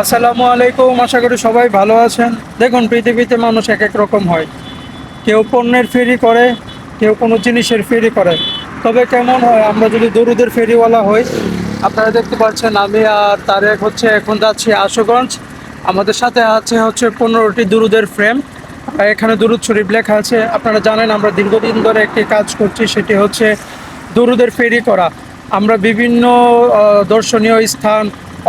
আসসালামু আলাইকুম, আশা করি সবাই ভালো আছেন। দেখুন, পৃথিবীতে মানুষ এক এক রকম হয়। কেউ পণ্যের ফেরি করে, কেউ কোনো জিনিসের ফেরি করে। তবে কেমন হয় আমরা যদি দরুদের ফেরিওয়ালা হই। আপনারা দেখতে পাচ্ছেন আমি আর তারেক এখন যাচ্ছি আশুগঞ্জ। আমাদের সাথে হচ্ছে 15টি দুরুদের ফ্রেম। এখানে দুরুদ শরীফ লেখা আছে। আপনারা জানেন আমরা দীর্ঘদিন ধরে একটি কাজ করছি, সেটি হচ্ছে দুরুদের ফেরি করা। আমরা বিভিন্ন দর্শনীয় স্থান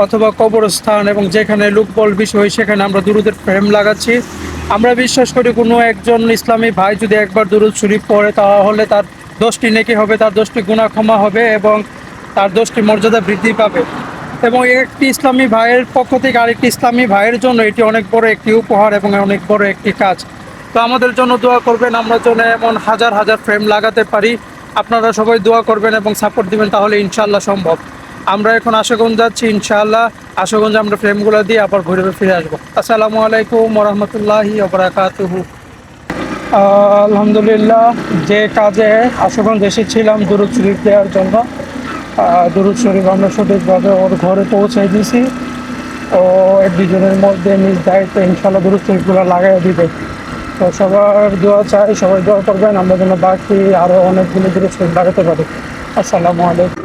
অথবা কবরস্থান এবং যেখানে লোকবল বিষয় সেখানে আমরা দুরুদের ফ্রেম লাগাচ্ছি। আমরা বিশ্বাস করি কোনো একজন ইসলামী ভাই যদি একবার দুরুদ শরীফ পড়ে তাহলে তার 10টি নেকি হবে, তার 10টি গুনাহ ক্ষমা হবে এবং তার 10টি মর্যাদা বৃদ্ধি পাবে। এবং একটি ইসলামী ভাইয়ের পক্ষ থেকে আরেকটি ইসলামী ভাইয়ের জন্য এটি অনেক বড় একটি উপহার এবং অনেক বড় একটি কাজ। তো আমাদের জন্য দোয়া করবেন, আমরা যেন এমন হাজার হাজার ফ্রেম লাগাতে পারি। আপনারা সবাই দোয়া করবেন এবং সাপোর্ট দিবেন, তাহলে ইনশাআল্লাহ সম্ভব। আমরা এখন আশুগঞ্জ যাচ্ছি, ইনশাআল্লাহ আশুগঞ্জে আমরা ফ্রেমগুলো দিয়ে আবার ঘুরে ফিরে আসবো। আসসালামু আলাইকুম ওরহমতুল্লাহি ওবরাকাতুহু। আলহামদুলিল্লাহ, যে কাজে আশুগঞ্জ এসেছিলাম দুরূদ শরীফ দেওয়ার জন্য, দুরূদ শরীফ আমরা সঠিকভাবে ওর ঘরে পৌঁছে দিয়েছি। ও 1-2 জনের মধ্যে নিজ দায়িত্বে ইনশাআল্লাহ দুরূদ শরীফগুলো লাগাই দিবে। তো সবার দোয়া চাই, সবাই দোয়া করবেন আমরা যেন বাকি আরও অনেকগুলো দুরূদ শরীফ লাগাতে পারি। আসসালামু আলাইকুম।